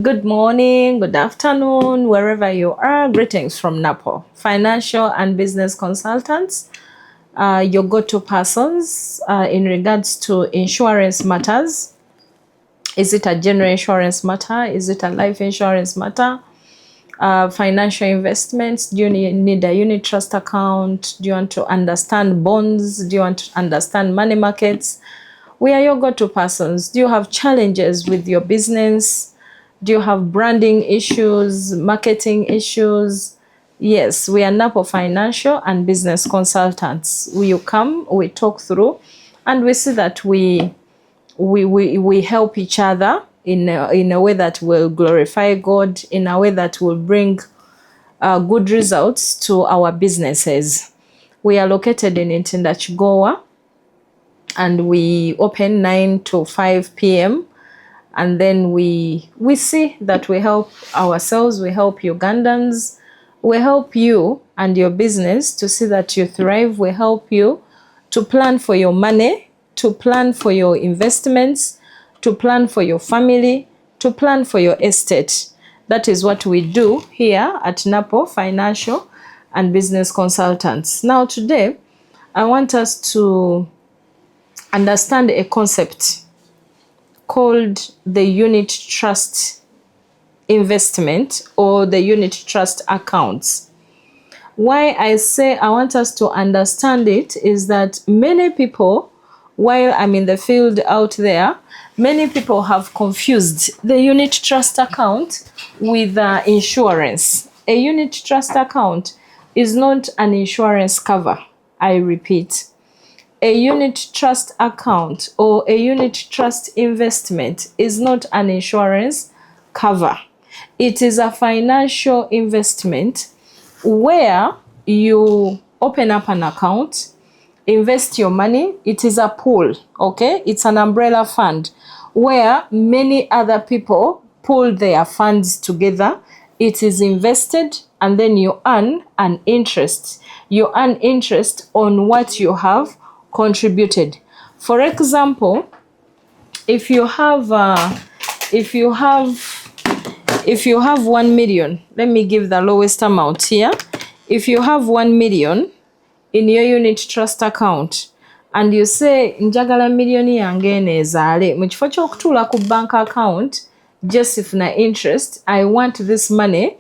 Good morning, good afternoon, wherever you are. Greetings from NAPO, financial and business consultants, your go-to persons in regards to insurance matters. Is it a general insurance matter? Is it a life insurance matter? Financial investments. Do you need a unit trust account? Do you want to understand bonds? Do you want to understand money markets? We are your go-to persons. Do you have challenges with your business? Do you have branding issues, marketing issues? Yes, we are NAPO financial and business consultants. You come, we talk through, and we see that we help each other in a way that will glorify God, in a way that will bring good results to our businesses. We are located in Intindachigowa, and we open 9 to 5 p.m. And then we see that we help ourselves, we help Ugandans, we help you and your business to see that you thrive. We help you to plan for your money, to plan for your investments, to plan for your family, to plan for your estate. That is what we do here at NAPO Financial and Business Consultants. Now today, I want us to understand a concept called the unit trust investment or the unit trust accounts. Why I say I want us to understand it is that many people, while I'm in the field out there, many people have confused the unit trust account with insurance. A unit trust account is not an insurance cover. I repeat. A unit trust account or a unit trust investment is not an insurance cover. It is a financial investment where you open up an account, invest your money. It is a pool, okay? It's an umbrella fund where many other people pool their funds together. It is invested and then you earn an interest. You earn interest on what you have contributed. For example, if you have 1 million, let me give the lowest amount here. If you have 1 million in your unit trust account and you say njagala millioni yange enezaale mu kifo ky'okutuula ku bank account just if na interest, I want this money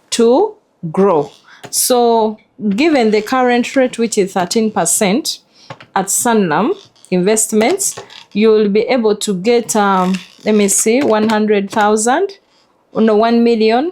to grow. So given the current rate, which is 13%, at Sanlam Investments, you will be able to get, 100,000, 1 million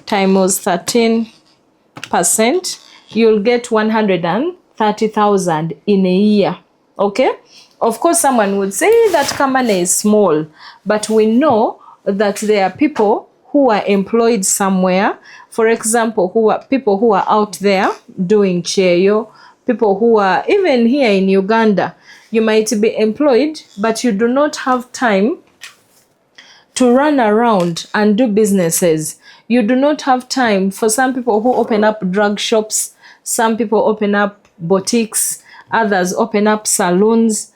times 13%, you'll get 130,000 in a year, okay? Of course, someone would say that company is small, but we know that there are people who are employed somewhere. For example, people who are out there doing cheyo, people who are even here in Uganda, you might be employed, but you do not have time to run around and do businesses. You do not have time. For some people who open up drug shops, some people open up boutiques, others open up saloons.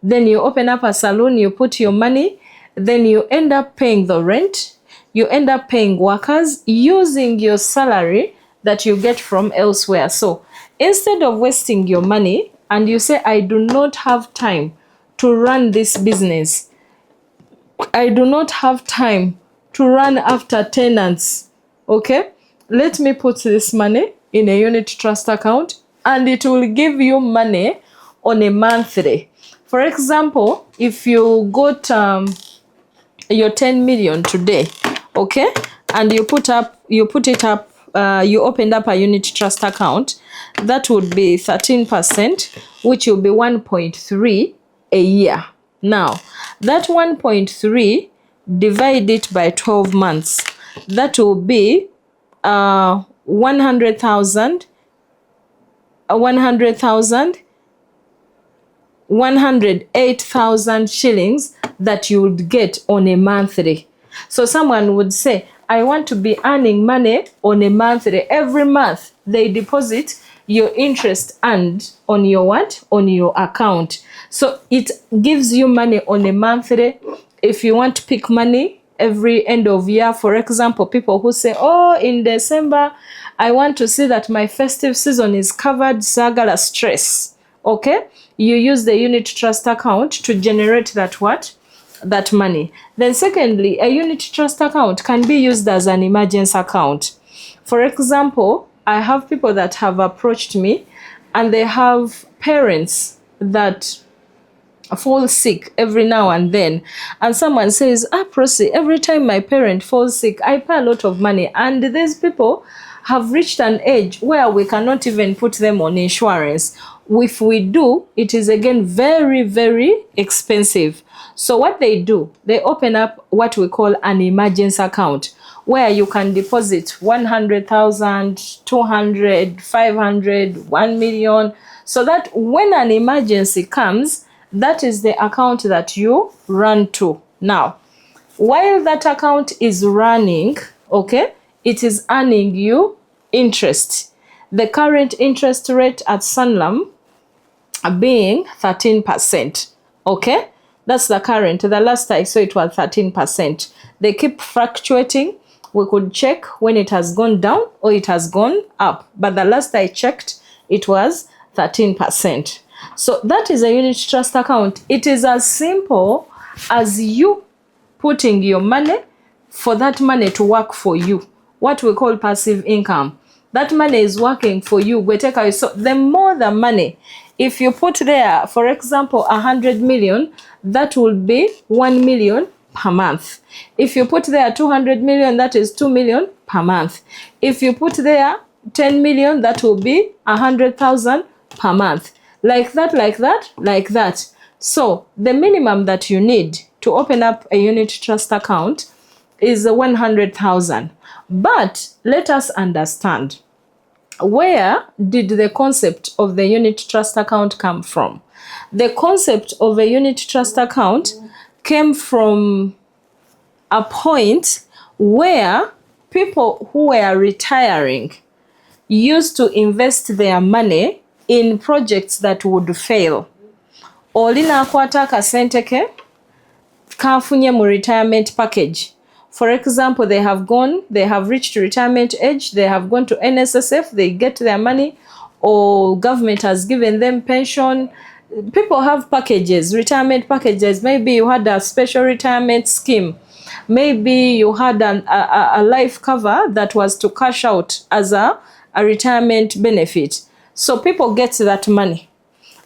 Then you open up a saloon, you put your money, then you end up paying the rent, you end up paying workers using your salary that you get from elsewhere. So instead of wasting your money and you say, I do not have time to run this business, I do not have time to run after tenants, okay? Let me put this money in a unit trust account and it will give you money on a monthly. For example, if you got your 10 million today, okay, and you opened up a unit trust account, that would be 13%, which will be 1.3 a year. Now, that 1.3, divide it by 12 months. That will be 108,000 shillings that you would get on a monthly. So someone would say, I want to be earning money on a monthly. Every month they deposit your interest earned on your what? On your account. So it gives you money on a monthly. If you want to pick money, every end of year. For example, people who say, oh, in December, I want to see that my festive season is covered, sagala stress. Okay? You use the unit trust account to generate that what? That money. Then secondly, a unit trust account can be used as an emergency account. For example, I have people that have approached me and they have parents that fall sick every now and then, and someone says, Prossie, every time my parent falls sick, I pay a lot of money, and these people have reached an age where we cannot even put them on insurance. If we do, it is again very, very expensive. So what they do, they open up what we call an emergency account, where you can deposit 100,000, 200, 500, 1 million, so that when an emergency comes, that is the account that you run to. Now, while that account is running, okay, it is earning you interest. The current interest rate at Sanlam being 13%, okay? That's the current. The last I saw it was 13%. They keep fluctuating. We could check when it has gone down or it has gone up. But the last I checked, it was 13%. So that is a unit trust account. It is as simple as you putting your money for that money to work for you. What we call passive income. That money is working for you. So the more the money, if you put there, for example, 100 million, that will be 1 million per month. If you put there 200 million, that is 2 million per month. If you put there 10 million, that will be 100,000 per month. Like that, like that, like that. So the minimum that you need to open up a unit trust account is 100,000. But let us understand, where did the concept of the unit trust account come from? The concept of a unit trust account came from a point where people who were retiring used to invest their money in projects that would fail. Olina akwata akasente ke kafunye mu retirement package. For example, they have reached retirement age, they have gone to NSSF, they get their money, or government has given them pension. People have packages, retirement packages. Maybe you had a special retirement scheme. Maybe you had a life cover that was to cash out as a retirement benefit. So people get that money,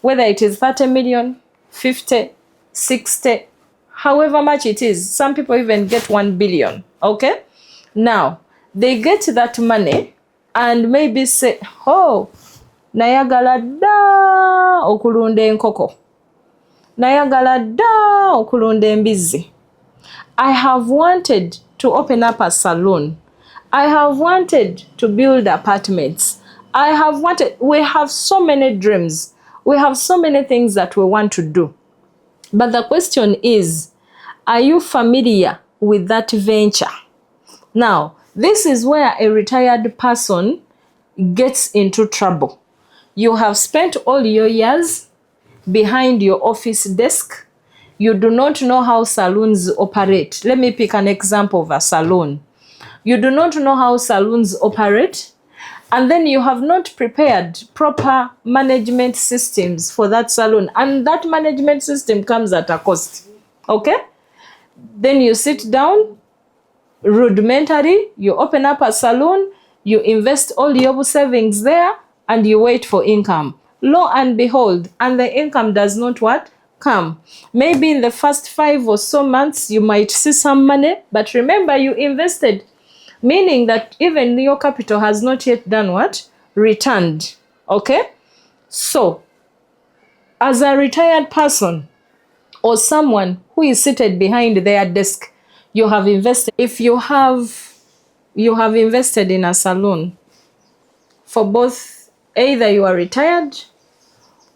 whether it is 30 million, 50, 60, however much it is. Some people even get 1 billion, okay? Now, they get that money and maybe say, oh, nayagala da okulunda enkoko. Nayagala da okulunda embizi. I have wanted to open up a salon. I have wanted to build apartments. We have so many dreams. We have so many things that we want to do. But the question is, are you familiar with that venture? Now, this is where a retired person gets into trouble. You have spent all your years behind your office desk. You do not know how saloons operate. Let me pick an example of a salon. You do not know how saloons operate, and then you have not prepared proper management systems for that salon, and that management system comes at a cost, okay? Then you sit down, rudimentary, you open up a salon, you invest all your savings there, and you wait for income. Lo and behold, and the income does not what? Come. Maybe in the first 5 or so months, you might see some money, but remember you invested, meaning that even your capital has not yet done what? Returned. Okay? So, as a retired person or someone who is seated behind their desk, you have invested. If you have invested in a salon for both, either you are retired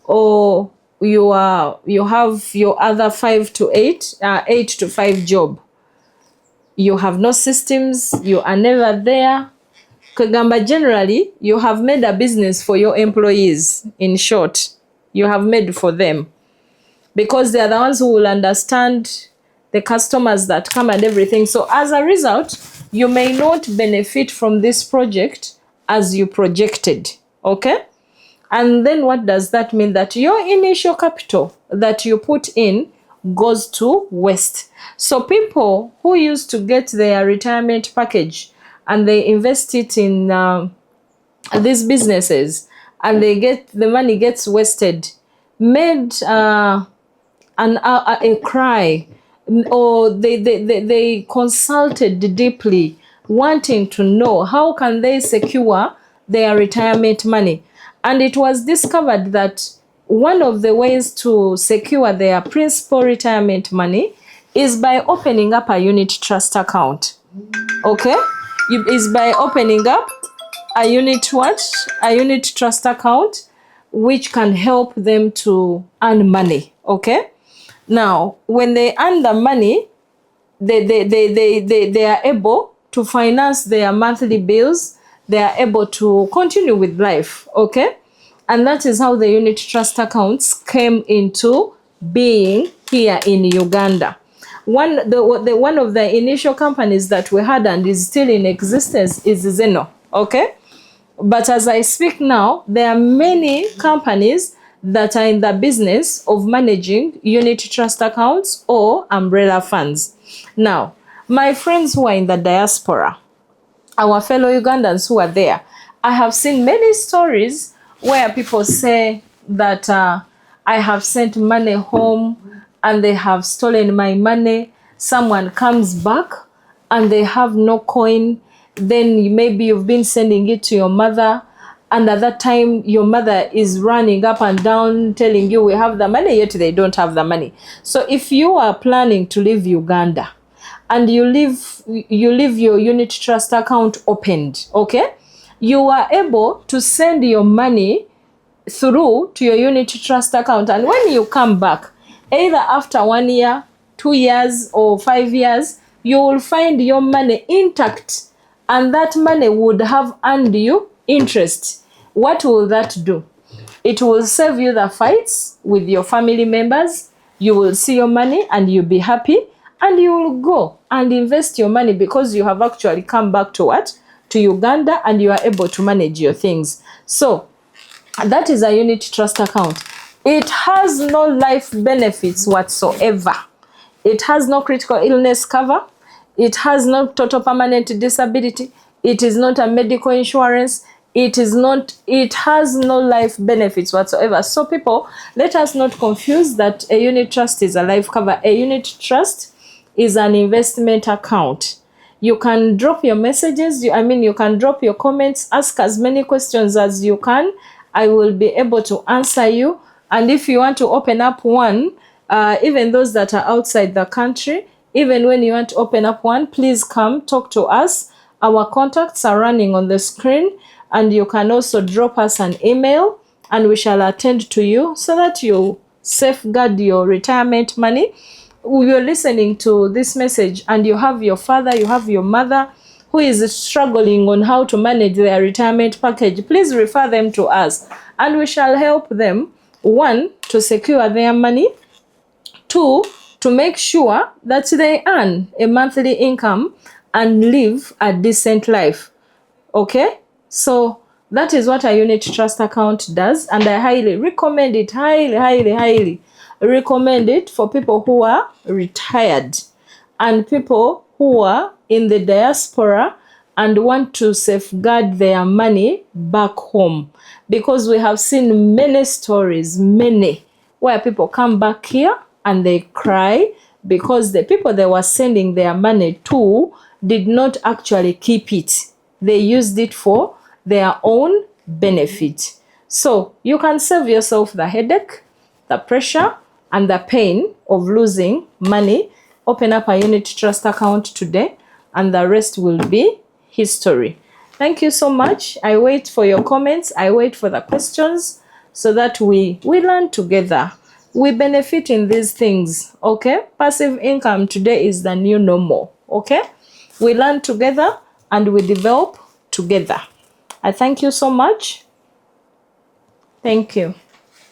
or you have your other 8 to 5 job. You have no systems, you are never there. Kagamba, generally, you have made a business for your employees. In short, you have made for them, because they are the ones who will understand the customers that come and everything. So as a result, you may not benefit from this project as you projected, okay? And then what does that mean? That your initial capital that you put in goes to waste. So people who used to get their retirement package and they invest it in these businesses, and the money gets wasted, made a cry, or they consulted deeply, wanting to know how can they secure their retirement money. And it was discovered that one of the ways to secure their principal retirement money is by opening up a unit trust account. Okay? Is by opening up a unit trust account, which can help them to earn money. Okay? Now, when they earn the money, they are able to finance their monthly bills. They are able to continue with life, okay? And that is how the unit trust accounts came into being here in Uganda. One of the initial companies that we had and is still in existence is Zeno, okay? But as I speak now, there are many companies that are in the business of managing unit trust accounts or umbrella funds. Now, my friends who are in the diaspora, our fellow Ugandans who are there, I have seen many stories where people say that I have sent money home and they have stolen my money. Someone comes back and they have no coin. Then maybe you've been sending it to your mother, and at that time your mother is running up and down telling you we have the money, yet they don't have the money. So if you are planning to leave Uganda and you leave your unit trust account opened, okay, you are able to send your money through to your unit trust account, and when you come back, either after 1 year, 2 years, or 5 years, you will find your money intact, and that money would have earned you interest. What will that do? It will save you the fights with your family members. You will see your money and you'll be happy, and you will go and invest your money because you have actually come back to what? To Uganda, and you are able to manage your things. So that is a unit trust account. It has no life benefits whatsoever. It has no critical illness cover. It has no total permanent disability. It is not a medical insurance. It has no life benefits whatsoever. So people, let us not confuse that a unit trust is a life cover. A unit trust is an investment account. You can drop your messages. You can drop your comments. Ask as many questions as you can. I will be able to answer you. And if you want to open up one, even those that are outside the country, even when you want to open up one, please come talk to us. Our contacts are running on the screen, and you can also drop us an email and we shall attend to you so that you safeguard your retirement money. We are listening to this message and you have your father, you have your mother who is struggling on how to manage their retirement package. Please refer them to us and we shall help them, 1, to secure their money, 2, to make sure that they earn a monthly income and live a decent life. Okay? So that is what a unit trust account does, and I highly recommend it, highly recommend it for people who are retired and people who are in the diaspora and want to safeguard their money back home, because we have seen many stories, where people come back here and they cry because the people they were sending their money to did not actually keep it. They used it for their own benefit. So you can save yourself the headache, the pressure, and the pain of losing money. Open up a unit trust account today, and the rest will be history. Thank you so much. I wait for your comments. I wait for the questions so that we learn together. We benefit in these things, okay? Passive income today is the new normal, okay? We learn together and we develop together. I thank you so much. Thank you.